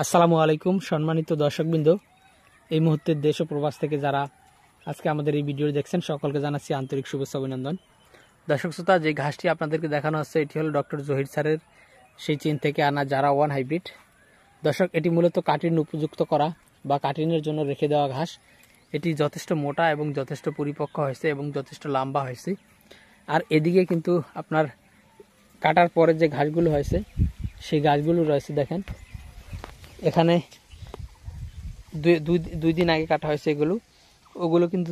আসসালামু আলাইকুম সম্মানিত দর্শকবৃন্দ, এই মুহূর্তে দেশ ও প্রবাস থেকে যারা আজকে আমাদের এই ভিডিও দেখছেন সকলকে জানাচ্ছি আন্তরিক শুভেচ্ছা অভিনন্দন। দর্শক শ্রোতা, যে ঘাসটি আপনাদেরকে দেখানো হচ্ছে এটি হলো ডক্টর জহির স্যারের সেই চীন থেকে আনা জারা ওয়ান হাইব্রিড। দর্শক, এটি মূলত কাটিং উপযুক্ত করা বা কাটিংয়ের জন্য রেখে দেওয়া ঘাস। এটি যথেষ্ট মোটা এবং যথেষ্ট পরিপক্ক হয়েছে এবং যথেষ্ট লম্বা হয়েছে। আর এদিকে কিন্তু আপনার কাটার পরে যে ঘাসগুলো হয়েছে সেই গাছগুলো রয়েছে, দেখেন এখানে দুই দিন আগে কাটা হয়েছে ওগুলো কিন্তু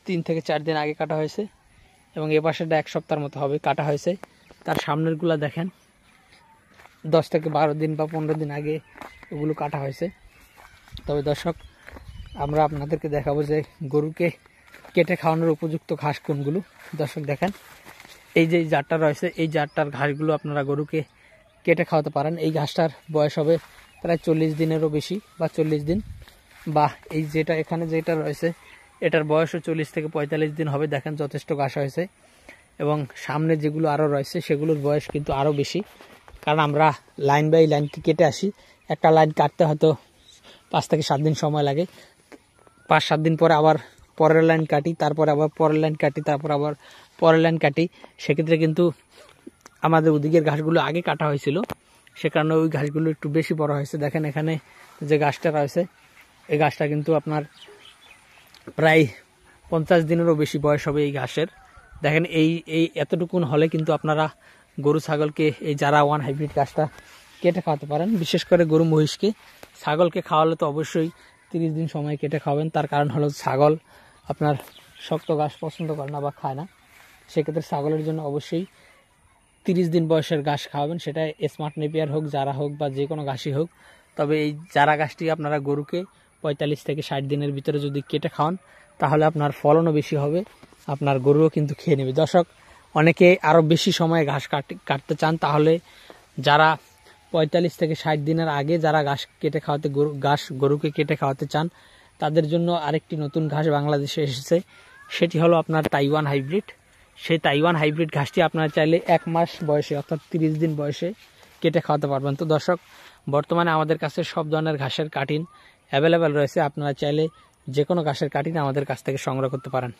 3 থেকে 4 দিন আগে কাটা হয়েছে এবং এ পাশেটা 1 সপ্তাহের মতো হবে কাটা হয়েছে। তার সামনেরগুলো দেখেন 10 থেকে 12 দিন বা 15 দিন আগে ওগুলো কাটা হয়েছে। তবে দর্শক, আমরা আপনাদেরকে দেখাবো যে গরুকে কেটে খাওয়ানোর উপযুক্ত ঘাস কোনগুলো। দর্শক দেখেন, এই যে জারটা রয়েছে এই জারটার ঘাসগুলো আপনারা গরুকে কেটে খাওয়াতে পারেন। এই ঘাসটার বয়স হবে প্রায় 40 দিনেরও বেশি বা 40 দিন, বা এই যেটা এখানে যেটা রয়েছে এটার বয়সও 40 থেকে 45 দিন হবে। দেখেন যথেষ্ট ঘাস হয়েছে এবং সামনে যেগুলো আরও রয়েছে সেগুলোর বয়স কিন্তু আরও বেশি, কারণ আমরা লাইন বাই লাইনকে কেটে আসি। একটা লাইন কাটতে হয়তো 5 থেকে 7 দিন সময় লাগে। 5-7 দিন পরে আবার পরের লাইন কাটি, তারপরে আবার পরের লাইন কাটি, তারপর আবার পরের লাইন কাটি। সেক্ষেত্রে কিন্তু আমাদের ওদিকের ঘাসগুলো আগে কাটা হয়েছিল, সে কারণে ওই ঘাসগুলো একটু বেশি বড় হয়েছে। দেখেন এখানে যে গাছটা রয়েছে এই গাছটা কিন্তু আপনার প্রায় 50 দিনেরও বেশি বয়স হবে এই ঘাসের। দেখেন এই এতটুকুন হলে কিন্তু আপনারা গরু ছাগলকে এই জারা ওয়ান হাইব্রিড ঘাসটা কেটে খাওয়াতে পারেন। বিশেষ করে গরু মহিষকে, ছাগলকে খাওয়ালে তো অবশ্যই 30 দিন সময় কেটে খাওয়াবেন। তার কারণ হলো ছাগল আপনার শক্ত ঘাস পছন্দ করে না বা খায় না। সেক্ষেত্রে ছাগলের জন্য অবশ্যই 30 দিন বয়সের ঘাস খাওয়াবেন, সেটা স্মার্ট নেপিয়ার হোক, জারা হোক বা যে কোনো ঘাসই হোক। তবে এই জারা ঘাসটি আপনারা গরুকে 45 থেকে 60 দিনের ভিতরে যদি কেটে খাওয়ান তাহলে আপনার ফলনও বেশি হবে, আপনার গরুও কিন্তু খেয়ে নেবে। দর্শক, অনেকে আরও বেশি সময় ঘাস কাটতে চান, তাহলে যারা 45 থেকে 60 দিনের আগে যারা ঘাস কেটে খাওয়াতে গরুকে কেটে খাওয়াতে চান তাদের জন্য আরেকটি নতুন ঘাস বাংলাদেশে এসেছে, সেটি হলো আপনার তাইওয়ান হাইব্রিড। সেই তাইওয়ান হাইব্রিড ঘাসটি আপনারা চাইলে 1 মাস বয়সে অর্থাৎ 30 দিন বয়সে কেটে খাওয়াতে পারবেন। তো দর্শক, বর্তমানে আমাদের কাছে সব ধরনের ঘাসের কাটিং অ্যাভেলেবেল রয়েছে। আপনারা চাইলে যে কোনো ঘাসের কাটিং আমাদের কাছ থেকে সংগ্রহ করতে পারেন।